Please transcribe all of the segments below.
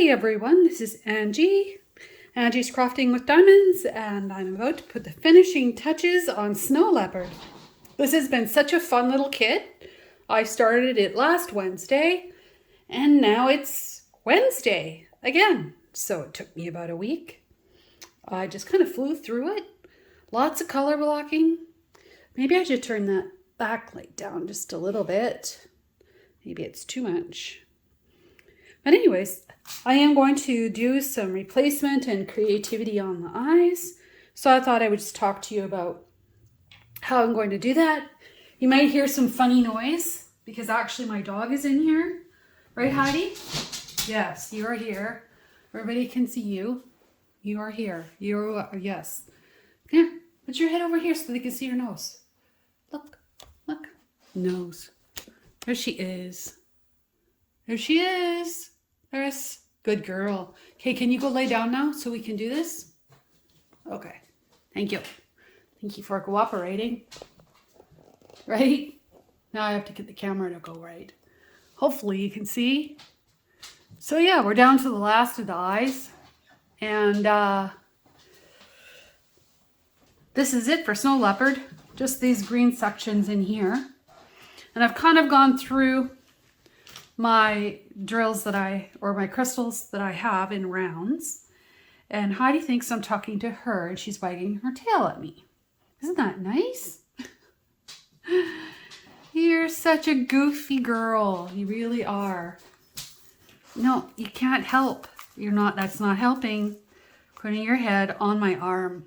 Hey everyone, this is Angie. Angie's Crafting with Diamonds, and I'm about to put the finishing touches on Snow Leopard. This has been such a fun little kit. I started it last Wednesday, and now it's Wednesday again. So it took me about a week. I just kind of flew through it. Lots of color blocking. Maybe I should turn that backlight down just a little bit. Maybe it's too much. But anyways, I am going to do some replacement and creativity on the eyes. So I thought I would just talk to you about how I'm going to do that. You might hear some funny noise because actually my dog is in here. Right, Heidi? Yes, you are here. Everybody can see you. You are here. You are, yes. Here, put your head over here so they can see your nose. Look, look. Nose. There she is. There she is. There's good girl. Okay, can you go lay down now so we can do this? Okay. Thank you. Thank you for cooperating. Right? Now I have to get the camera to go right. Hopefully you can see. So yeah, we're down to the last of the eyes. And this is it for Snow Leopard. Just these green sections in here. And I've kind of gone through my drills or my crystals that I have in rounds. And Heidi thinks I'm talking to her and she's wagging her tail at me. Isn't that nice? You're such a goofy girl. You really are. No, you can't help. That's not helping. Putting your head on my arm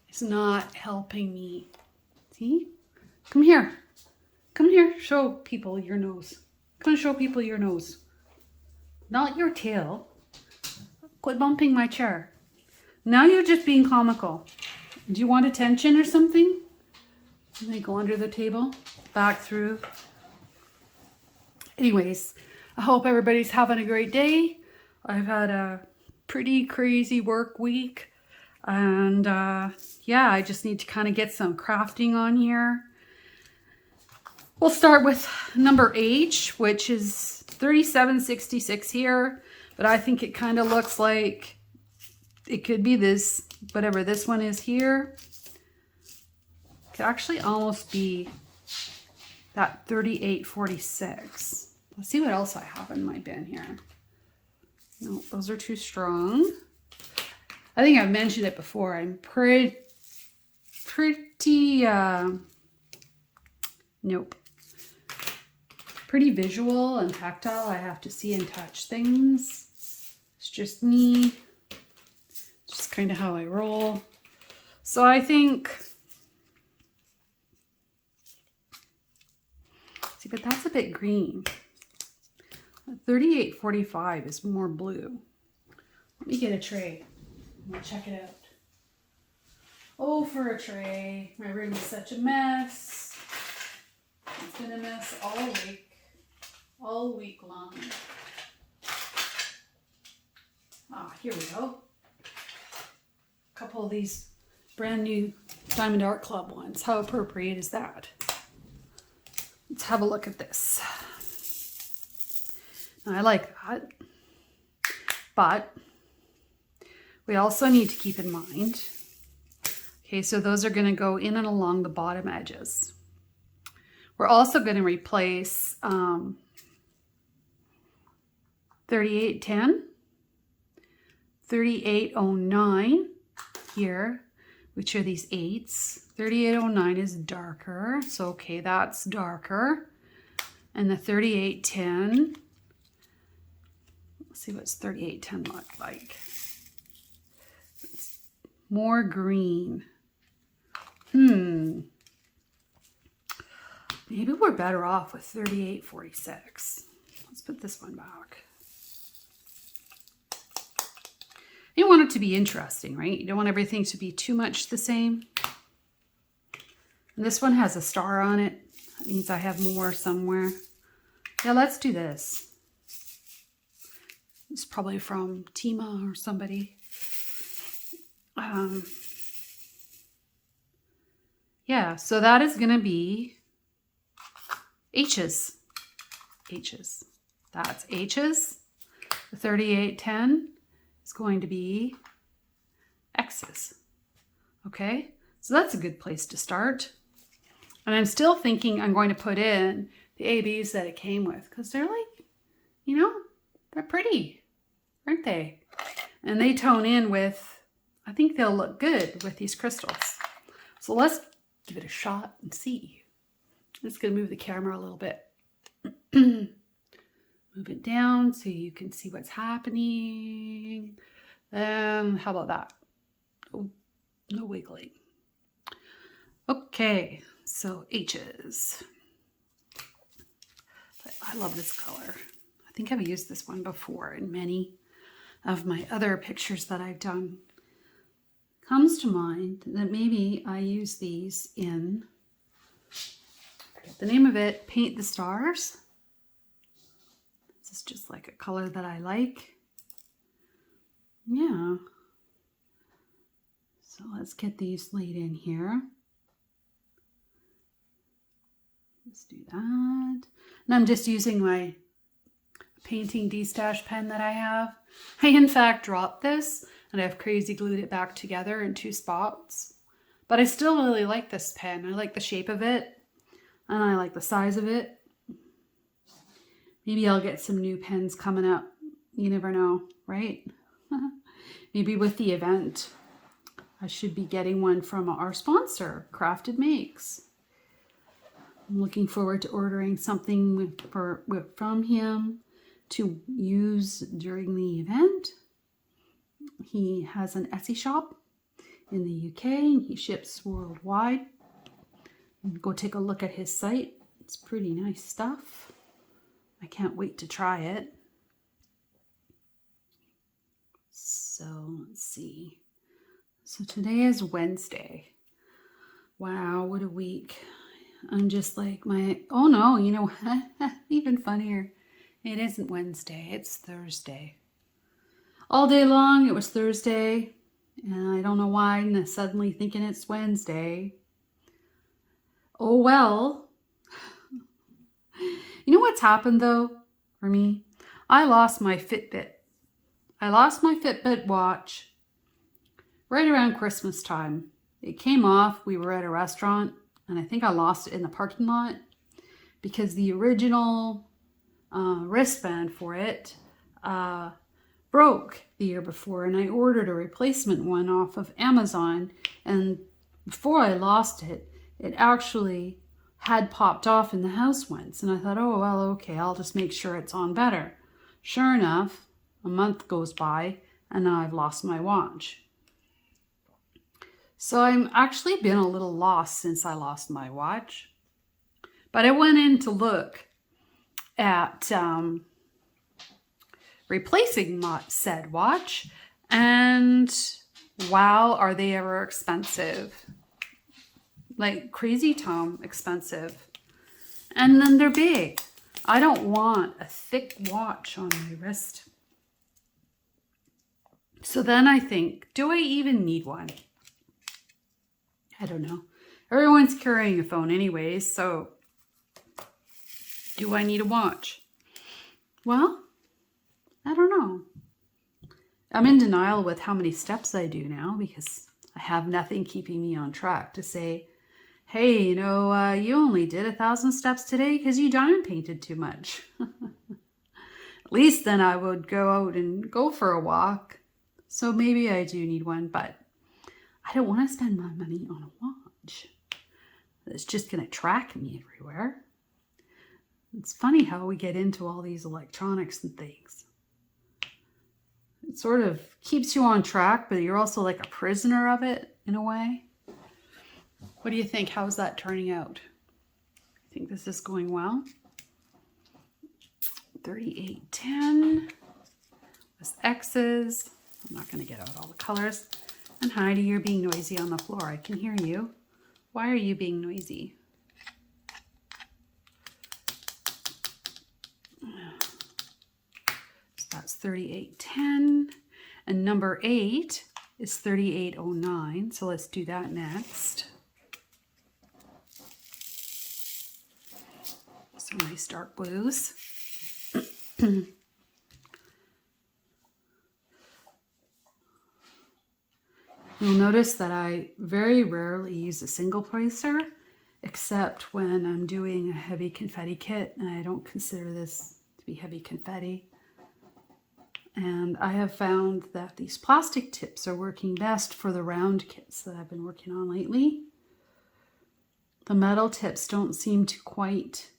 is not helping me. See? Come here. Come here. Show people your nose. Come show people your nose. Not your tail. Quit bumping my chair. Now you're just being comical. Do you want attention or something? Let me go under the table, back through. Anyways, I hope everybody's having a great day. I've had a pretty crazy work week. And yeah, I just need to kind of get some crafting on here. We'll start with number H, which is 3766 here, but I think it kind of looks like it could be this, whatever this one is here. It could actually almost be that 3846. Let's see what else I have in my bin here. No, those are too strong. I think I've mentioned it before. I'm pretty, nope. Pretty visual and tactile. I have to see and touch things. It's just me. It's just kind of how I roll. So I think, see, but that's a bit green. 3845 is more blue. Let me get a tray. We'll check it out. Oh, for a tray. My room is such a mess. It's been a mess all week long. Ah, here we go. A couple of these brand new Diamond Art Club ones. How appropriate is that? Let's have a look at this. Now, I like that. But we also need to keep in mind, okay, so those are going to go in and along the bottom edges. We're also going to replace 3810, 3809 here, which are these 8s. 3809 is darker, so okay, that's darker. And the 3810, let's see what's 3810 look like. It's more green. Maybe we're better off with 3846. Let's put this one back. You want it to be interesting, right? You don't want everything to be too much the same. And this one has a star on it. That means I have more somewhere. Yeah, let's do this. It's probably from Tima or somebody. Yeah, so that is going to be H's. That's H's. The 3810 is going to be X's. Okay, so that's a good place to start. And I'm still thinking I'm going to put in the ABs that it came with because they're like, you know, they're pretty, aren't they? And they tone in with, I think they'll look good with these crystals. So let's give it a shot and see. I'm just going to move the camera a little bit. Move it down so you can see what's happening. How about that? Oh, no wiggling. Okay, so H's. I love this color. I think I've used this one before in many of my other pictures that I've done. Comes to mind that maybe I use these in, I forget the name of it, Paint the Stars. This is just like a color that I like. Yeah. So let's get these laid in here. Let's do that. And I'm just using my painting D-stash pen that I have. I in fact dropped this and I've crazy glued it back together in 2 spots. But I still really like this pen. I like the shape of it and I like the size of it. Maybe I'll get some new pens coming up. You never know, right? Maybe with the event. I should be getting one from our sponsor, Crafted Makes. I'm looking forward to ordering something from him to use during the event. He has an Etsy shop in the UK and he ships worldwide. Go take a look at his site. It's pretty nice stuff. I can't wait to try it. So let's see. So today is Wednesday. Wow, what a week. I'm just like oh no, you know what? Even funnier. It isn't Wednesday, it's Thursday. All day long it was Thursday, and I don't know why I'm suddenly thinking it's Wednesday. Oh well. You know what's happened though for me? I lost my Fitbit. I lost my Fitbit watch right around Christmas time. It came off, we were at a restaurant, and I think I lost it in the parking lot because the original wristband for it broke the year before, and I ordered a replacement one off of Amazon, and before I lost it, it actually had popped off in the house once, and I thought, oh well, okay, I'll just make sure it's on better. Sure enough, a month goes by and now I've lost my watch. So I'm actually been a little lost since I lost my watch, but I went in to look at replacing said watch, and wow, are they ever expensive. Like crazy Tom expensive. And then they're big. I don't want a thick watch on my wrist. So then I think, do I even need one? I don't know. Everyone's carrying a phone anyways, so do I need a watch? Well, I don't know. I'm in denial with how many steps I do now because I have nothing keeping me on track to say, hey, you know, you only did 1,000 steps today because you diamond painted too much. At least then I would go out and go for a walk. So maybe I do need one, but I don't want to spend my money on a watch. It's just going to track me everywhere. It's funny how we get into all these electronics and things. It sort of keeps you on track, but you're also like a prisoner of it in a way. What do you think? How's that turning out? I think this is going well. 3810 with X's. I'm not going to get out all the colors. And Heidi, you're being noisy on the floor. I can hear you. Why are you being noisy? So that's 3810. And number 8 is 3809. So let's do that next. Some nice dark blues. You'll notice that I very rarely use a single placer, except when I'm doing a heavy confetti kit, and I don't consider this to be heavy confetti. And I have found that these plastic tips are working best for the round kits that I've been working on lately. The metal tips don't seem to quite,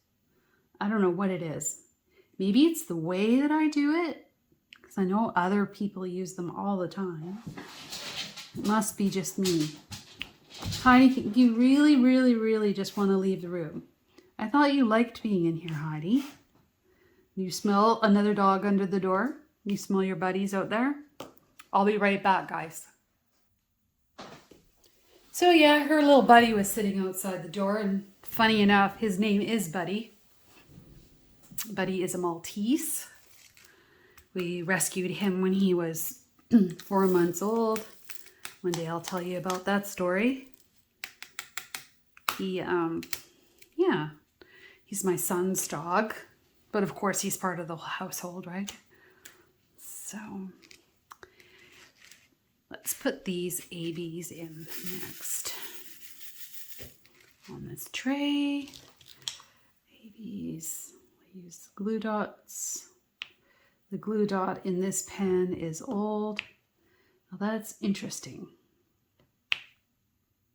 I don't know what it is. Maybe it's the way that I do it, because I know other people use them all the time. It must be just me. Heidi, you really, really, really just want to leave the room. I thought you liked being in here, Heidi. You smell another dog under the door? You smell your buddies out there? I'll be right back, guys. So yeah, her little buddy was sitting outside the door, and funny enough, his name is Buddy. Buddy is a Maltese. We rescued him when he was 4 months old. One day I'll tell you about that story. He, yeah, he's my son's dog, but of course he's part of the household, right? So let's put these ABs in next on this tray. ABs, I use glue dots. The glue dot in this pen is old. Now that's interesting.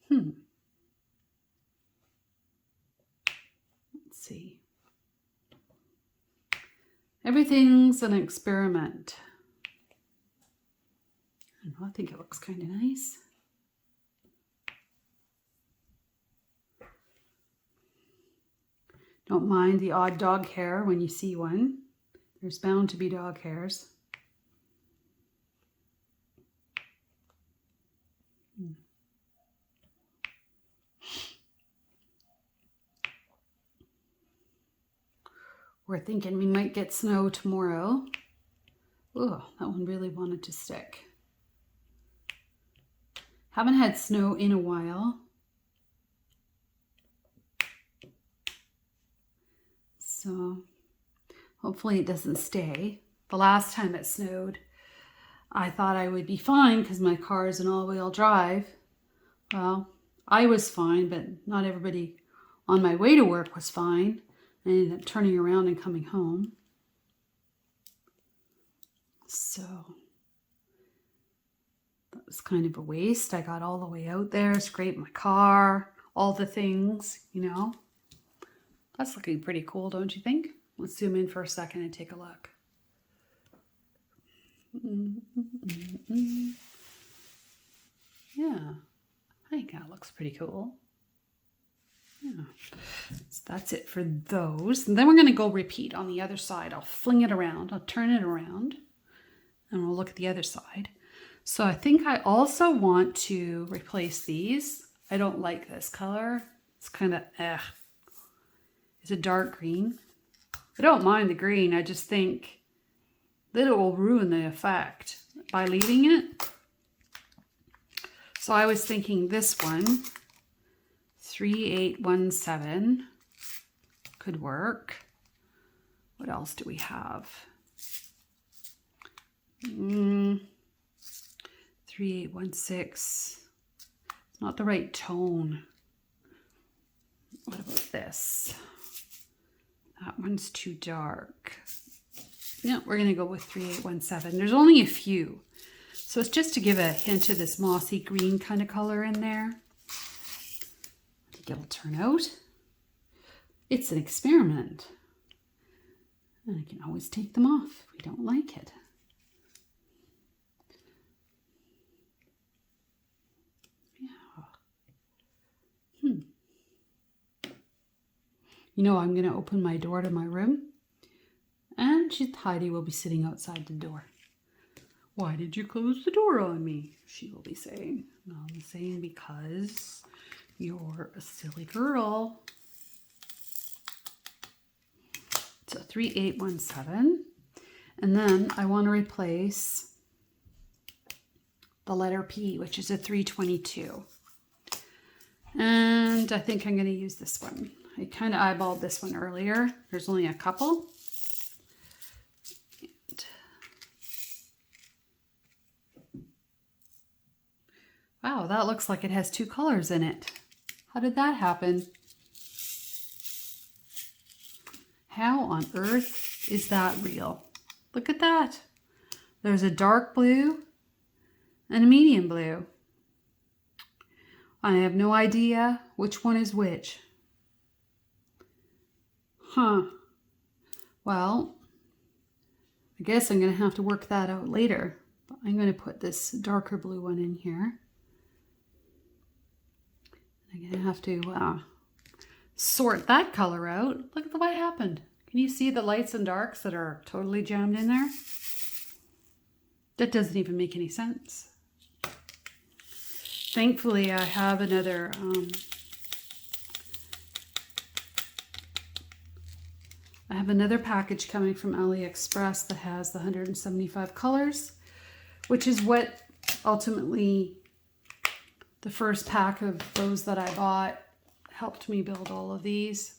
Let's see. Everything's an experiment. I think it looks kind of nice. Don't mind the odd dog hair when you see one. There's bound to be dog hairs. We're thinking we might get snow tomorrow. Oh, that one really wanted to stick. Haven't had snow in a while. So hopefully it doesn't stay. The last time it snowed, I thought I would be fine because my car is an all-wheel drive. Well, I was fine, but not everybody on my way to work was fine. I ended up turning around and coming home. So that was kind of a waste. I got all the way out there, scraped my car, all the things, you know. That's looking pretty cool, don't you think? Let's zoom in for a second and take a look. Yeah, I think that looks pretty cool. Yeah, so that's it for those. And then we're going to go repeat on the other side. I'll fling it around. I'll turn it around. And we'll look at the other side. So I think I also want to replace these. I don't like this color. It's kind of, It's a dark green. I don't mind the green. I just think that it will ruin the effect by leaving it. So I was thinking this one, 3817, could work. What else do we have? 3816. It's not the right tone. What about this? That one's too dark. No, we're going to go with 3817. There's only a few. So it's just to give a hint of this mossy green kind of color in there. I think it'll turn out. It's an experiment. And I can always take them off if we don't like it. You know, I'm going to open my door to my room, and Heidi will be sitting outside the door. Why did you close the door on me? She will be saying. No, I'm saying because you're a silly girl. So 3817. And then I want to replace the letter P, which is a 322. And I think I'm going to use this one. I kind of eyeballed this one earlier. There's only a couple. And Wow, that looks like it has two colors in it. How did that happen? How on earth is that real? Look at that. There's a dark blue and a medium blue. I have no idea which one is which. Huh. Well, I guess I'm going to have to work that out later. But I'm going to put this darker blue one in here. I'm going to have to sort that color out. Look at what happened. Can you see the lights and darks that are totally jammed in there? That doesn't even make any sense. Thankfully, I have another package coming from AliExpress that has the 175 colors, which is what ultimately the first pack of those that I bought helped me build all of these.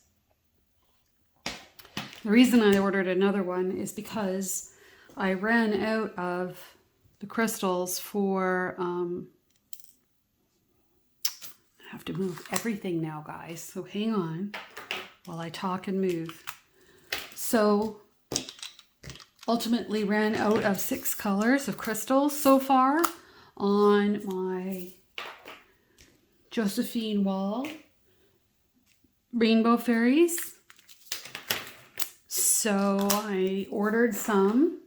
The reason I ordered another one is because I ran out of the crystals for, I have to move everything now, guys, so hang on while I talk and move. So ultimately ran out of 6 colors of crystals so far on my Josephine wall rainbow fairies. So I ordered some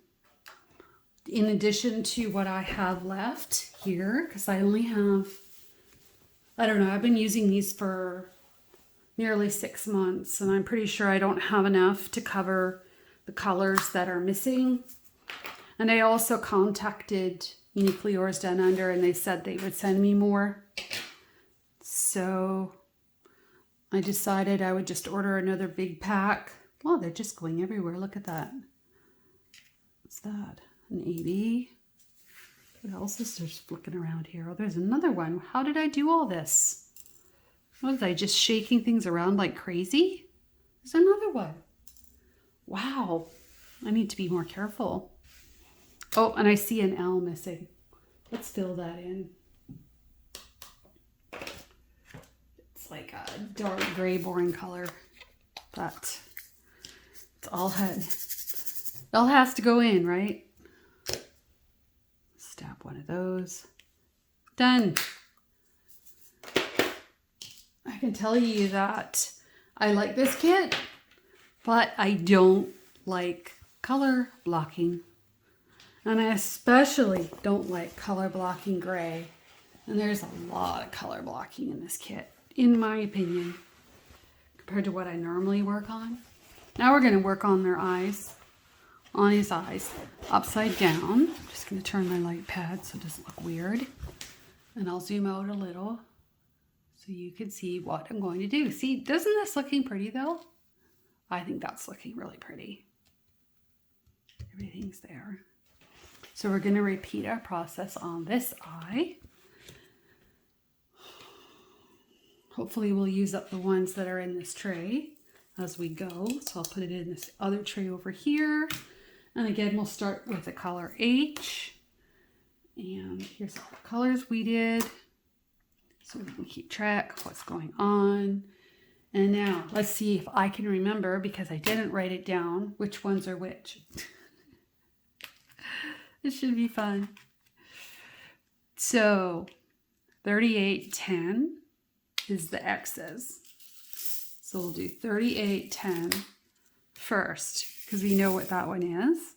in addition to what I have left here, because I only have, I don't know, I've been using these for nearly 6 months, and I'm pretty sure I don't have enough to cover the colors that are missing. And I also contacted Uniquely Yours Down Under, and they said they would send me more. So I decided I would just order another big pack. Oh, they're just going everywhere. Look at that. What's that? An AB. What else is there flicking around here? Oh, there's another one. How did I do all this? Was I just shaking things around like crazy? There's another one. Wow. I need to be more careful. Oh, and I see an L missing. Let's fill that in. It's like a dark gray, boring color. But it's all it all has to go in, right? Stab one of those. Done. I can tell you that I like this kit, but I don't like color blocking. And I especially don't like color blocking gray. And there's a lot of color blocking in this kit, in my opinion, compared to what I normally work on. Now we're going to work on their eyes, on his eyes, upside down. I'm just going to turn my light pad so it doesn't look weird. And I'll zoom out a little so you can see what I'm going to do. See, doesn't this looking pretty though? I think that's looking really pretty. Everything's there. So we're going to repeat our process on this eye. Hopefully we'll use up the ones that are in this tray as we go. So I'll put it in this other tray over here. And again, we'll start with the color H. And here's all the colors we did, so we can keep track of what's going on. And now let's see if I can remember, because I didn't write it down, which ones are which. It should be fun. So 3810 is the X's. So we'll do 3810 first, because we know what that one is.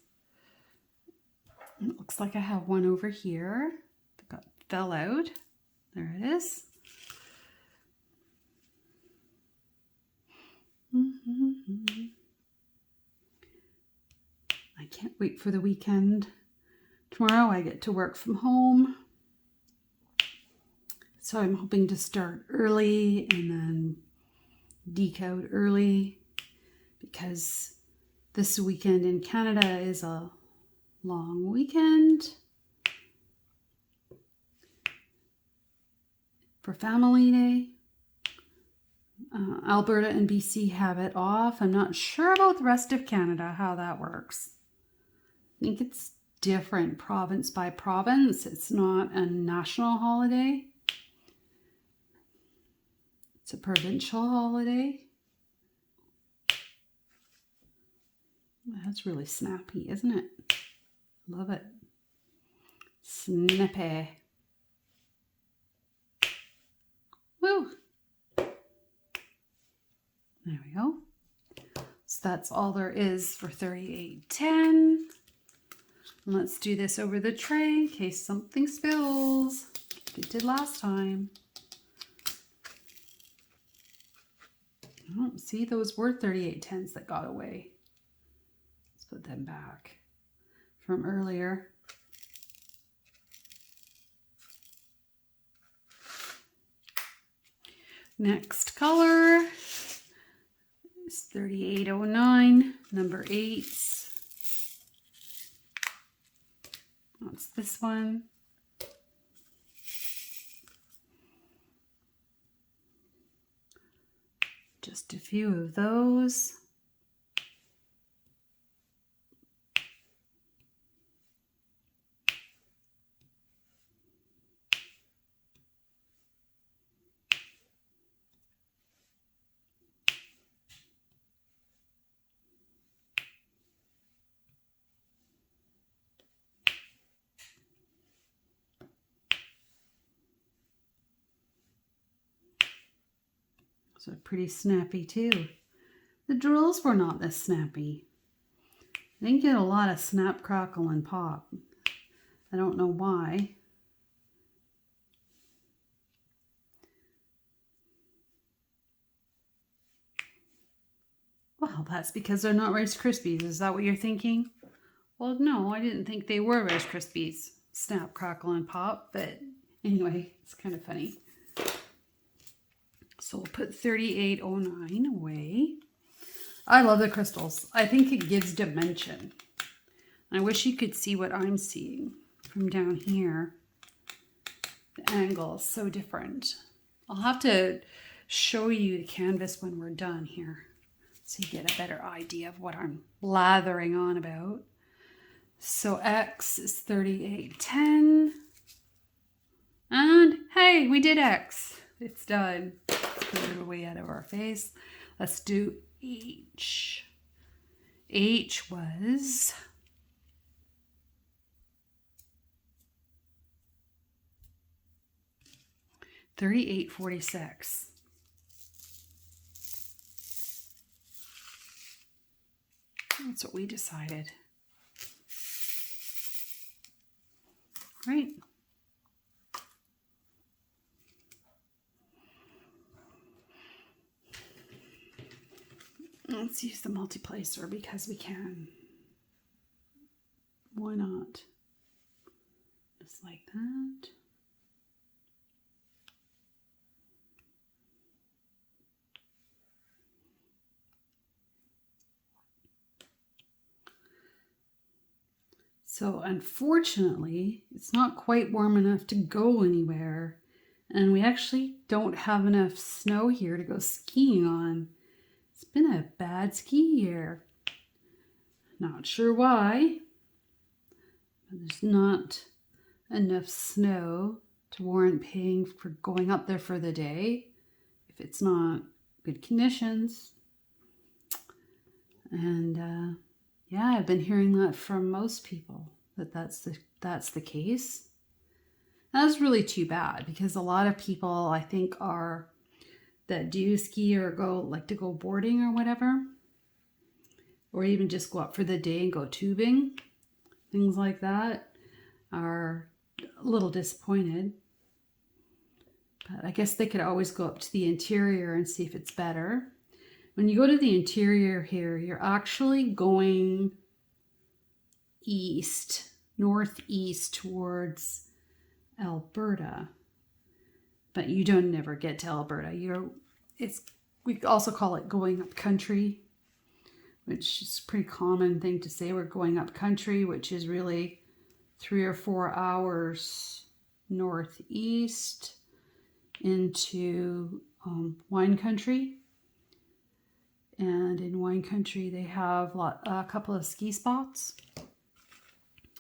It looks like I have one over here that fell out. There it is. I can't wait for the weekend. Tomorrow I get to work from home. So I'm hoping to start early and then deke out early, because this weekend in Canada is a long weekend for Family Day. Alberta and BC have it off. I'm not sure about the rest of Canada, how that works. I think it's different province by province. It's not a national holiday. It's a provincial holiday. That's really snappy, isn't it? Love it. Snappy. Woo! There we go. So that's all there is for 3810. Let's do this over the tray in case something spills, like it did last time. Oh, see, those were 3810s that got away. Let's put them back from earlier. Next color is 3809, number 8s. That's this one. Just a few of those. So pretty snappy too. The drills were not this snappy. I didn't get a lot of snap, crackle, and pop. I don't know why. Well, that's because they're not Rice Krispies. Is that what you're thinking? Well, no, I didn't think they were Rice Krispies. Snap, crackle, and pop. But anyway, it's kind of funny. So we'll put 3809 away. I love the crystals. I think it gives dimension. I wish you could see what I'm seeing from down here. The angle is so different. I'll have to show you the canvas when we're done here, so you get a better idea of what I'm blathering on about. So X is 3810. And hey, we did X. It's done. Let's put it away out of our face. Let's do H. H was 3846. That's what we decided. Right. Let's use the multiplacer because we can. Why not? Just like that. So unfortunately, it's not quite warm enough to go anywhere. And we actually don't have enough snow here to go skiing on. It's been a bad ski year. Not sure why. But there's not enough snow to warrant paying for going up there for the day if it's not good conditions. And yeah, I've been hearing that from most people, that's the case. That's really too bad because a lot of people I think that do ski or like to go boarding or whatever, or even just go up for the day and go tubing, things like that, are a little disappointed. But I guess they could always go up to the interior and see if it's better. When you go to the interior here, you're actually going east, northeast towards Alberta. But you don't never get to Alberta. We also call it going up country, which is a pretty common thing to say. We're going up country, which is really 3 or 4 hours northeast into wine country. And in wine country, they have a couple of ski spots.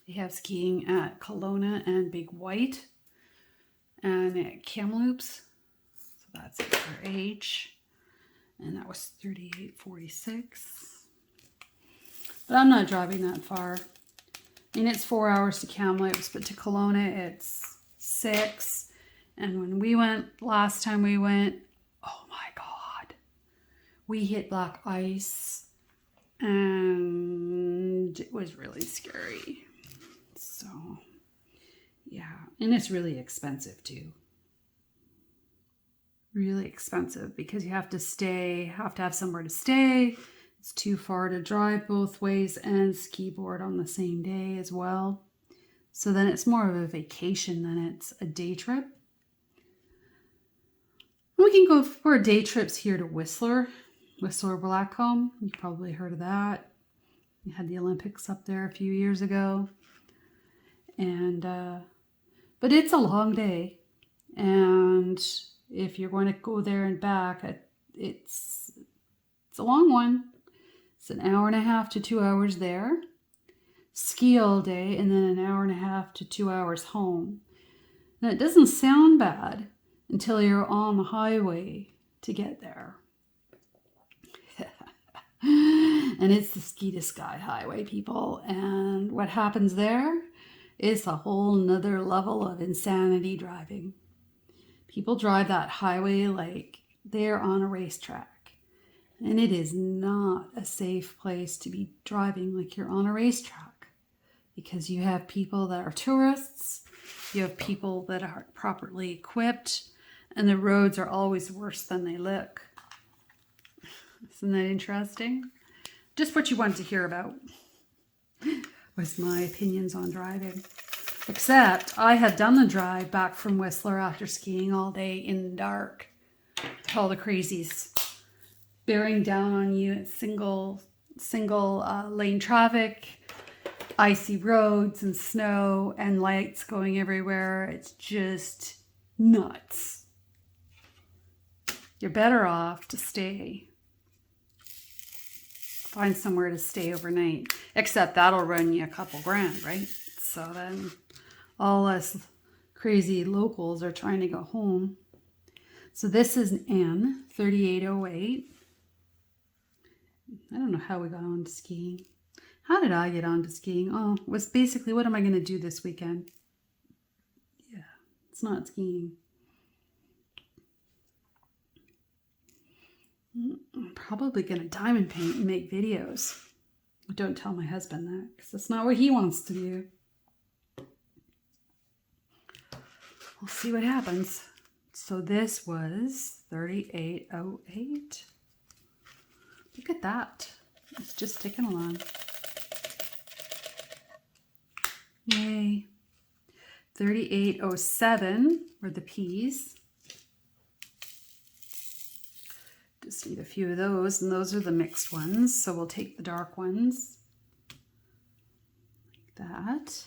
They have skiing at Kelowna and Big White, and at Kamloops. So that's it for H. And that was 38.46. But I'm not driving that far. I mean, it's 4 hours to Kamloops, but to Kelowna it's 6. And when we went, last time we went, oh my God, we hit black ice and it was really scary. So, yeah. And it's really expensive too. Really expensive because you have to have somewhere to stay. It's too far to drive both ways and ski board on the same day as well. So then it's more of a vacation than it's a day trip. We can go for day trips here to Whistler Blackcomb. You probably heard of that. We had the Olympics up there a few years ago. And, but it's a long day. And if you're going to go there and back, it's a long one. It's an hour and a half to 2 hours there. Ski all day, and then an hour and a half to 2 hours home. Now, it doesn't sound bad until you're on the highway to get there. And it's the Ski to Sky Highway, people. And what happens there is a whole nother level of insanity driving. People drive that highway like they're on a racetrack. And it is not a safe place to be driving like you're on a racetrack. Because you have people that are tourists. You have people that aren't properly equipped. And the roads are always worse than they look. Isn't that interesting? Just what you wanted to hear about was my opinions on driving. Except I had done the drive back from Whistler after skiing all day in the dark. All the crazies bearing down on you at single lane traffic, icy roads and snow and lights going everywhere. It's just nuts. You're better off to find somewhere to stay overnight. Except that'll run you a couple grand, right? So then all us crazy locals are trying to go home. So this is an N, 3808. I don't know how we got on to skiing. How did I get on to skiing? Oh, it was basically, what am I going to do this weekend? Yeah, it's not skiing. I'm probably going to diamond paint and make videos. Don't tell my husband that, because that's not what he wants to do. We'll see what happens. So this was 3808. Look at that. It's just ticking along. Yay. 3807 were the P's. Just need a few of those, and those are the mixed ones. So we'll take the dark ones. Like that.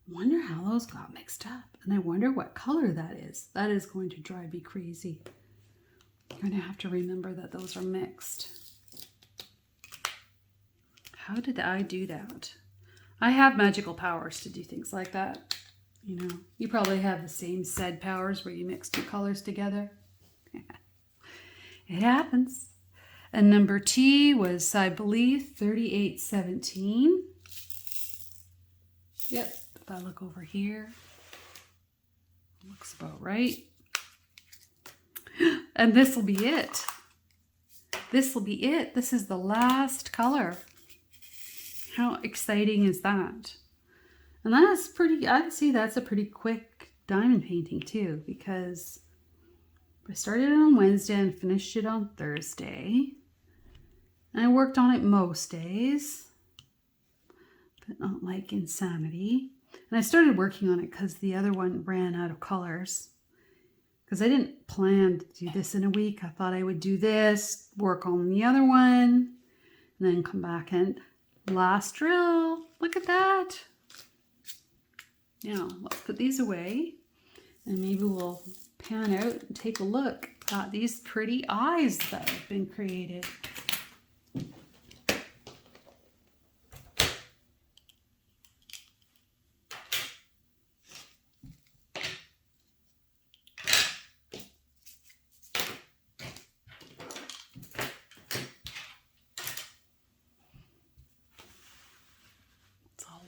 I wonder how those got mixed up. And I wonder what color that is. That is going to drive me crazy. I'm going to have to remember that those are mixed. How did I do that? I have magical powers to do things like that. You know, you probably have the same said powers where you mix two colors together. It happens. And number T was, I believe, 3817. Yep, if I look over here, looks about right. And this will be it. This will be it. This is the last color. How exciting is that? And that's pretty, I'd say that's a pretty quick diamond painting too, because I started it on Wednesday and finished it on Thursday. And I worked on it most days, but not like insanity. And I started working on it because the other one ran out of colors. Because I didn't plan to do this in a week. I thought I would do this, work on the other one, and then come back and last drill. Look at that. Now, let's put these away, and maybe we'll pan out and take a look at these pretty eyes that have been created.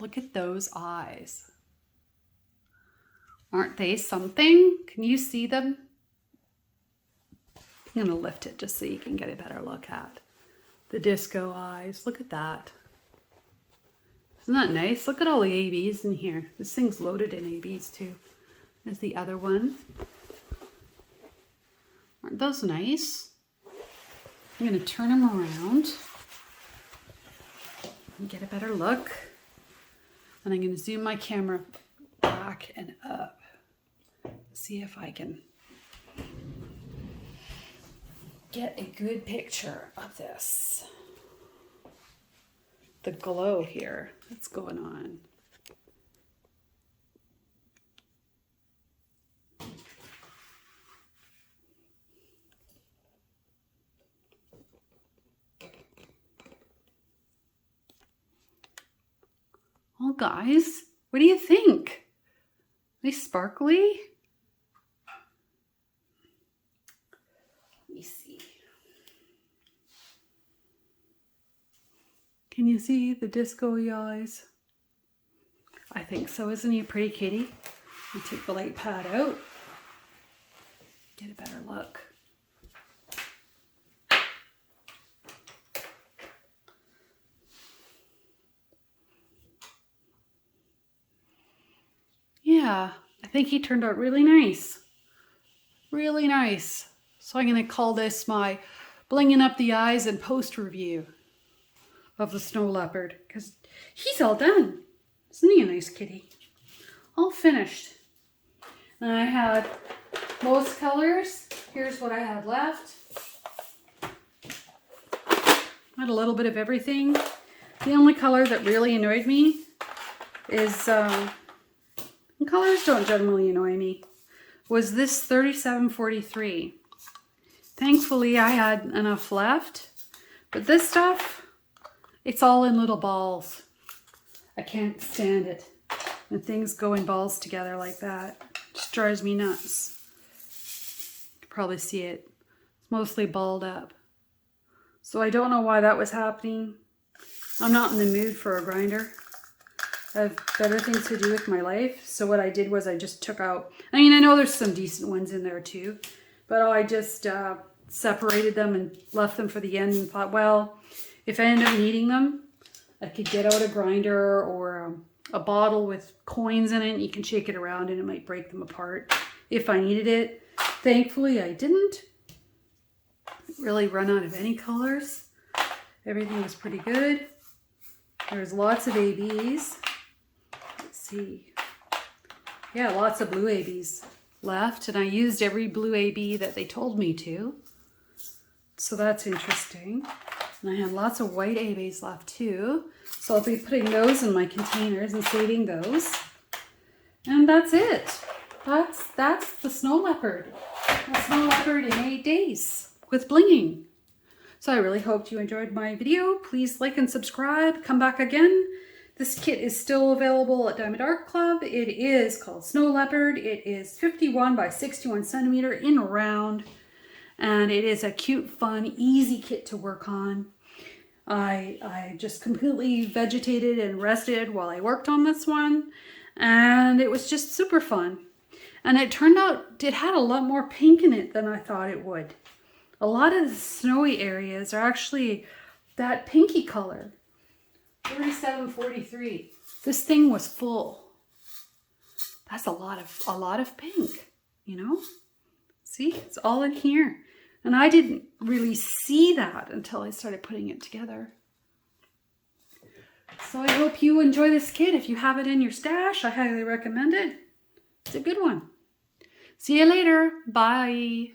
Look at those eyes. Aren't they something? Can you see them? I'm gonna lift it just so you can get a better look at the disco eyes. Look at that. Isn't that nice? Look at all the ABs in here. This thing's loaded in ABs too. There's the other one. Aren't those nice? I'm gonna turn them around and get a better look. And I'm gonna zoom my camera back and up. See if I can get a good picture of this. The glow here that's going on. Oh, guys, what do you think? Are they sparkly? Let me see. Can you see the disco-y eyes? I think so. Isn't he a pretty kitty? I'll take the light pad out. Get a better look. Yeah, I think he turned out really nice. Really nice. So I'm going to call this my blinging up the eyes and post review of the Snow Leopard, because he's all done. Isn't he a nice kitty? All finished. And I had most colors. Here's what I had left. I had a little bit of everything. The only color that really annoyed me is, and colors don't generally annoy me, was this 3743. Thankfully I had enough left, but this stuff, it's all in little balls. I can't stand it when things go in balls together like that. It just drives me nuts. You can probably see it. It's mostly balled up. So I don't know why that was happening. I'm not in the mood for a grinder. I have better things to do with my life. So what I did was I just took out, I mean, I know there's some decent ones in there too, but I just separated them and left them for the end and thought, well, if I end up needing them, I could get out a grinder or a bottle with coins in it. You can shake it around and it might break them apart if I needed it. Thankfully, I didn't really run out of any colors. Everything was pretty good. There's lots of ABs. Let's see. Yeah, lots of blue ABs left. And I used every blue AB that they told me to. So that's interesting. And I had lots of white ABs left too. So I'll be putting those in my containers and saving those. And that's it. That's the Snow Leopard. The Snow Leopard in 8 days with blinging. So I really hoped you enjoyed my video. Please like and subscribe. Come back again. This kit is still available at Diamond Art Club. It is called Snow Leopard. It is 51 by 61 centimeter in round. And it is a cute, fun, easy kit to work on. I just completely vegetated and rested while I worked on this one. And it was just super fun. And it turned out it had a lot more pink in it than I thought it would. A lot of the snowy areas are actually that pinky color. 3743. This thing was full. That's a lot of pink, you know? See, it's all in here. And I didn't really see that until I started putting it together. So I hope you enjoy this kit. If you have it in your stash, I highly recommend it. It's a good one. See you later. Bye.